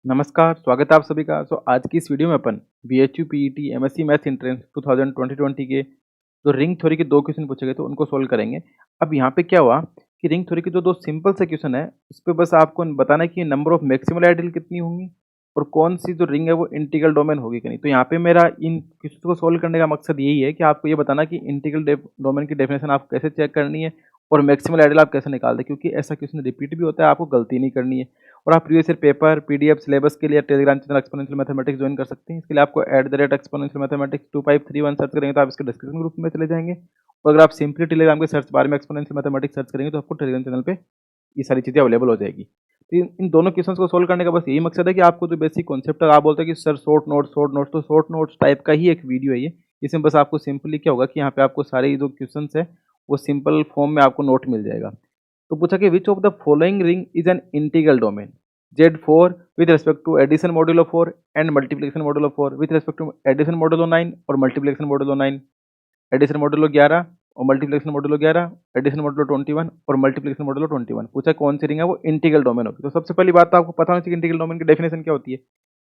नमस्कार, स्वागत है आप सभी का। आज की इस वीडियो में अपन BHU PET MSc maths entrance 2020 के जो रिंग थ्योरी के 2 क्वेश्चन पूछे गए थे उनको सोल्व करेंगे। अब यहाँ पे क्या हुआ कि रिंग थ्योरी के जो 2 सिंपल से क्वेश्चन है, उस पे बस आपको बताना है कि नंबर ऑफ मैक्सिमल आइडियल कितनी होंगी और कौन सी जो रिंग है वो इंटीग्रल डोमेन होगी कि नहीं। तो यहाँ पे मेरा इन क्वेश्चन को सोल्व करने का मकसद यही है कि आपको ये बताना कि इंटीग्रल डोमेन की डेफिनेशन आप कैसे चेक करनी है और मैक्सिमल आइडियल आप कैसे निकालते हैं, क्योंकि ऐसा क्वेश्चन रिपीट भी होता है, आपको गलती नहीं करनी है। और आप previous year paper, PDF, syllabus के लिए Telegram channel exponential mathematics join कर सकते हैं। इसके लिए आपको @exponential mathematics 2531 सर्च करेंगे तो आप इसके डिस्क्रिप्शन ग्रुप में चले जाएंगे। और अगर आप सिंपली टेलीग्राम के सर्च बार में एक्सपोनेंशियल मैथमेटिक्स सर्च करेंगे तो आपको टेलीग्राम चैनल पे ये सारी चीज़ें अवेलेबल हो जाएगी। तो इन दोनों क्वेश्चंस को सोल्व करने का बस यही मकसद है कि आपको जो बेसिक कॉन्सेप्ट है, आप बोलते हैं कि सर शॉर्ट नोट्स, तो शॉर्ट नोट्स टाइप का ही एक वीडियो है ये। इसमें बस आपको सिंपली क्या होगा कि यहाँ पे आपको सारे जो क्वेश्चन है वो सिंपल फॉर्म में आपको नोट मिल जाएगा। तो पूछा कि which of the following ring is an integral domain Z4 with respect to addition modulo 4 and multiplication modulo 4 with respect to addition modulo 9 और multiplication modulo 9, addition modulo 11 और multiplication modulo 11, addition modulo 21 और multiplication modulo 21। पूछा कौन सी ring है वो integral domain होगी। तो सबसे पहली बात तो आपको पता होनी चाहिए इंटीग्रल डोमेन की डेफिनेशन क्या होती है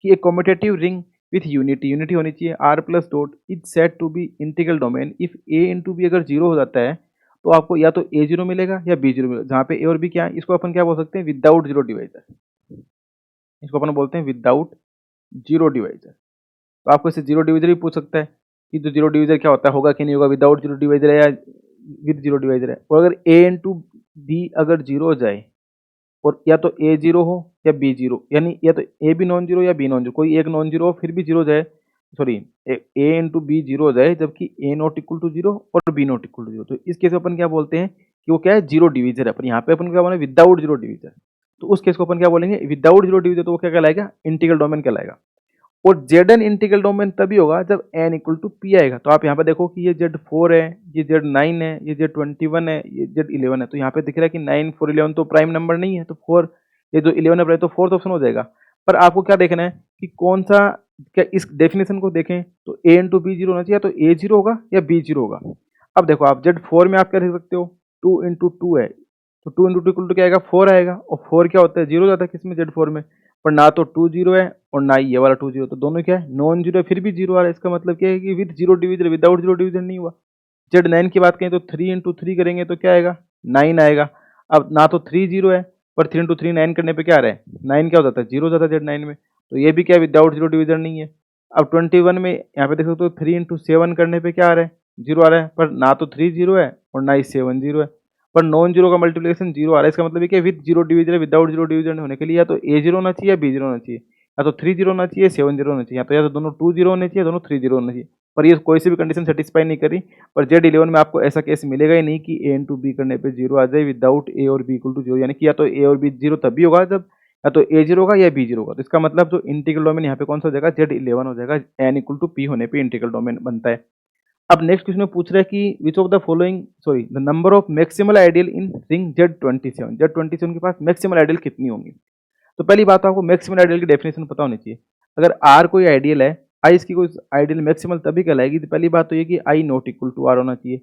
कि एक कम्यूटेटिव रिंग विथ यूनिटी होनी चाहिए r plus dot is set to be integral domain if a into B अगर जीरो हो जाता है तो आपको या तो a0 मिलेगा या b0 मिलेगा, जहाँ पे a और b क्या है, इसको अपन क्या बोल सकते हैं, विदाउट जीरो डिवाइजर। इसको अपन बोलते हैं विदाउट जीरो डिवाइजर। तो आपको इससे जीरो डिवाइजर भी पूछ सकता है कि जो जीरो डिवाइजर क्या होता है, होगा कि नहीं होगा, विदाउट जीरो डिवाइजर है या विद जीरो डिवाइजर है। और अगर a इंटू बी अगर जीरो हो जाए और या तो a जीरो हो या b जीरो, यानी या तो a भी नॉन जीरो या b नॉन जीरो, कोई एक नॉन जीरो हो फिर भी जीरो जाए, sorry a into B zero हो जाए जबकि a not equal to zero और b not equal to zero, तो इस केस में अपन क्या बोलते हैं कि वो क्या है, जीरो डिवीजर है। पर यहाँ पे अपन क्या बोले, विदाउट जीरो डिवीजर। तो उस केस को अपन क्या बोलेंगे, विदाउट जीरो डिवीजर, तो वो क्या कहलाएगा, इंटीग्रल डोमेन कहलाएगा। और जेड एन इंटीग्रल डोमेन तभी होगा जब एन इक्वल टू पी आएगा। तो आप यहाँ पे देखो कि ये Z4 है, ये Z9 है, ये Z21 है, ये Z11 है। तो यहाँ पे दिख रहा है कि 9 4 11 तो प्राइम नंबर नहीं है, तो 4, ये जो 11 है तो फोर्थ ऑप्शन हो जाएगा। पर आपको क्या देखना है कि कौन सा, क्या इस डेफिनेशन को देखें तो a इंटू बी जीरो होना चाहिए, तो a जीरो होगा या b जीरो होगा। अब देखो आप Z4 में आप क्या लिख सकते हो, 2 इंटू टू है, तो 2 इंटू टू इक्वल टू क्या आएगा, 4 आएगा। और 4 क्या होता है, जीरो जाता है किसमें, Z4 में। पर ना तो 2 जीरो है और ना ही ये वाला 2 जीरो, तो दोनों क्या है, नॉन जीरो है, फिर भी जीरो आ रहा है। इसका मतलब क्या है कि with zero division, without zero division नहीं हुआ। Z9 की बात करें तो 3 इंटू थ्री करेंगे तो क्या आएगा, 9 आएगा। अब ना तो 3 जीरो है, पर 3 इंटू थ्री 9 करने पे क्या आ रहा है, 9 क्या हो जाता है, जीरो हो जाता है Z9 में। तो ये भी क्या, विदाउट जीरो डिवीजन नहीं है। अब 21 में यहाँ पे देख सकते हो 3 इंटू सेवन करने पे क्या आ रहा है, जीरो आ रहा है। पर ना तो 3 जीरो है और ना ही 7 जीरो है, पर नॉन जीरो का मल्टीप्लिकेशन जीरो आ रहा है। इसका मतलब है with zero division, without zero division होने के लिए या तो a जीरो होना चाहिए या b जीरो होना चाहिए, या तो 3 जीरो होना चाहिए 7 जीरो होना चाहिए, या तो दोनों 2 जीरो होने चाहिए, दोनों 3 जीरो होना चाहिए। पर ये कोई सी भी कंडीशन सेटिस्फाई नहीं करी। पर Z11 में आपको ऐसा केस मिलेगा ही नहीं कि a इंटू बी करने पे जीरो आ जाए विदाउट a और b इक्वल टू जीरो, यानी कि या तो a और b जीरो तभी होगा जब या तो a जीरो होगा या b जीरो होगा। तो इसका मतलब जो इंटीग्रल डोमेन यहाँ पे कौन सा हो जाएगा, Z11 हो जाएगा। n इक्वल टू p होने पे इंटीग्रल डोमेन बनता है। अब नेक्स्ट क्वेश्चन में पूछ रहा है कि which of the following, sorry, the number of maximal ideal in ring Z27 के पास मैक्सिमल आइडियल कितनी होंगी। तो पहली बात तो आपको मैक्सिमल आइडियल की डेफिनेशन पता होनी चाहिए। अगर R कोई आइडियल है, I इसकी कोई आइडियल मैक्सिमल तभी कहलाएगी। तो पहली बात तो ये कि I not equal to R होना चाहिए।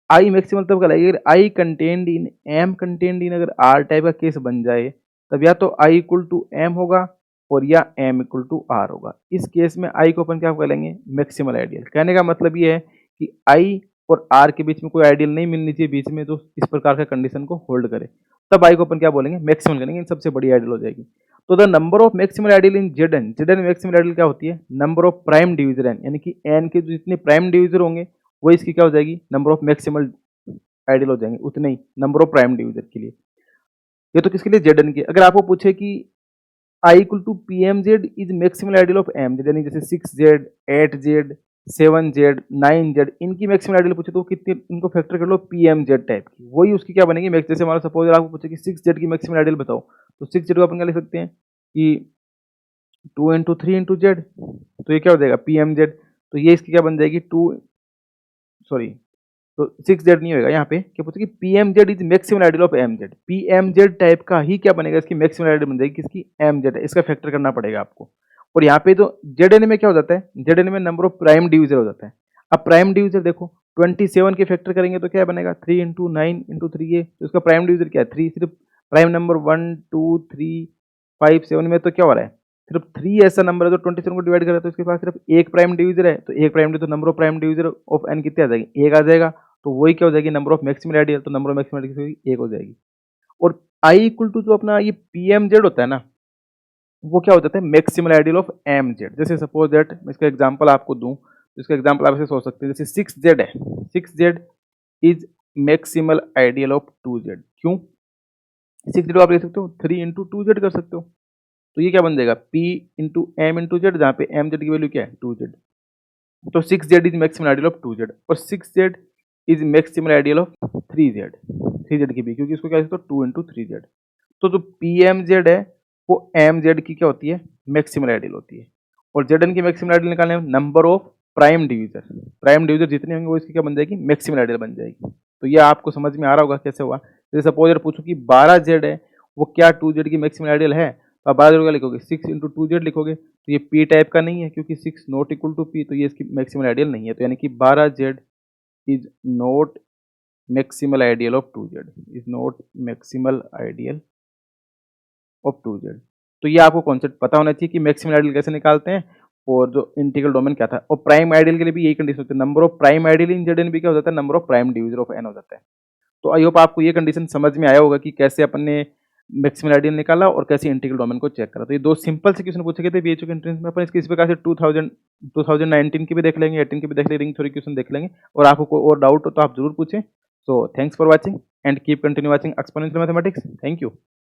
I मैक्सिमल तब कहलाएगी अगर I contained in M contained in, अगर R टाइप का केस बन जाए तब या तो I इक्वल टू M होगा और या M इक्वल टू R होगा। इस केस में I को अपन क्या कहेंगे, मैक्सिमल आइडियल। कहने का मतलब ये है कि I और R के बीच में कोई आइडियल नहीं मिलनी चाहिए बीच में, जो इस प्रकार का कंडीशन को होल्ड करे, तब I को अपन क्या बोलेंगे, मैक्सिमल करेंगे, इन सबसे बड़ी आइडियल हो जाएगी। तो the number of maximal ideal in Zn maximal ideal क्या होती है, number of prime divisor n, यानी कि n के जो जितने प्राइम डिवीजर होंगे वो इसकी क्या हो जाएगी, नंबर ऑफ मैक्सिमल आइडियल हो जाएंगे, उतने ही नंबर ऑफ प्राइम डिवीजर के लिए। ये तो किसके लिए, Zn के। अगर आपको पूछे कि I equal to P M Z is maximal ideal of M Z, यानी जैसे 6Z 8Z 7Z 9Z, इनकी मैक्सिमल आइडियल पूछे तो कितनी, इनको फैक्टर कर लो PMZ टाइप की, वही उसकी क्या बनेगी मैक्स। जैसे हमारा सपोज आपको पूछे कि 6Z की मैक्सिमल आइडियल बताओ, तो 6Z को अपन क्या लिख सकते हैं कि 2 इंटू थ्री इंटू जेड, तो ये क्या हो जाएगा PMZ। तो ये इसकी क्या बन जाएगी, सॉरी, तो 6Z नहीं होगा यहाँ पे, क्या पूछे कि PMZ is maximal ideal of MZ, PMZ type का ही क्या बनेगा, इसकी मैक्सिमल आइडियल बन जाएगी किसकी, MZ है। इसका फैक्टर करना पड़ेगा आपको। और यहाँ पे तो Zn में क्या हो जाता है, Zn में नंबर ऑफ प्राइम डिवीजर हो जाता है। अब प्राइम डिवीजर देखो, 27 के फैक्टर करेंगे तो क्या बनेगा 3 इंटू 9 इंटू 3 ये, तो इसका प्राइम डिवीजर क्या है 3, सिर्फ प्राइम नंबर 1 2 3 5 7 में तो क्या हो रहा है, सिर्फ 3 ऐसा नंबर है जो 27 को डिवाइड कर रहा है, तो इसके पास सिर्फ एक प्राइम डिवीजर है, तो एक प्राइम डिवीजर, तो number of prime divisor of N कितने आ जाएगी, एक आ जाएगा, तो वही क्या हो जाएगी नंबर ऑफ मैक्सिमल आइडियल, तो नंबर ऑफ मैक्सिमल आइडियल एक हो जाएगी। और आई इक्वल टू जो अपना ये पी एम जेड होता है ना, वो क्या हो जाता है maximal ideal of M Z. जैसे सपोज दैट मैं इसका एग्जांपल आपको दूं, तो इसका एग्जांपल आप ऐसे सोच सकते हैं, जैसे 6z है, 6z is maximal ideal of 2z। क्यों 6z को आप लिख सकते हो 3 इंटू 2z कर सकते हो, तो ये क्या बन जाएगा p into M into Z, जहाँ पे एम जेड की वैल्यू क्या है 2z, तो 6z is maximal ideal of 2z, और 6z is maximal ideal of 3z, 3z की भी, क्योंकि इसको क्या लिख सकते हो 2 इंटू 3z। तो जो पी एम जेड है वो एम जेड की क्या होती है मैक्सिमल आइडियल होती है, और जेड एन की मैक्सिमल आइडियल निकालने में number of prime divisor, prime divisor जितने होंगे वो इसकी क्या बन जाएगी मैक्सिमल आइडियल बन जाएगी। तो ये आपको समझ में आ रहा होगा कैसे हुआ। जैसे सपोज अगर पूछो कि 12z है वो क्या 2z की मैक्सिमल आइडियल है, तो आप 12z क्या लिखोगे 6 इंटू 2z लिखोगे, तो ये पी टाइप का नहीं है क्योंकि 6 नॉट इक्वल टू पी, तो ये इसकी मैक्सिमल आइडियल नहीं है, तो यानी कि 12z is not maximal ideal of 2z, is not maximal ideal of 2z। तो ये आपको कॉन्सेप्ट पता होना चाहिए कि मैक्सिमल आइडियल कैसे निकालते हैं, और जो इंटीग्रल डोमेन क्या था, और प्राइम आइडियल के लिए भी यही कंडीशन होती है, number of prime ideal in Z N भी क्या हो जाता है number of prime divisor of N हो जाता है। तो आई होप आपको ये कंडीशन समझ में आया होगा कि कैसे अपन ने मैक्सिमल आइडियल निकाला और कैसे इंटीग्रल डोमेन को चेक करा। तो ये दो सिंपल से क्वेश्चन पूछे गए थे बीएचयू के एंट्रेंस में, अपन इसके इस प्रकार से 2019 की भी देख लेंगे, 18 की भी देख लेंगे, रिंग थ्योरी क्वेश्चन देख लेंगे, और आपको कोई और डाउट हो तो आप जरूर पूछें। So thanks for watching and keep continue watching exponential mathematics. Thank you.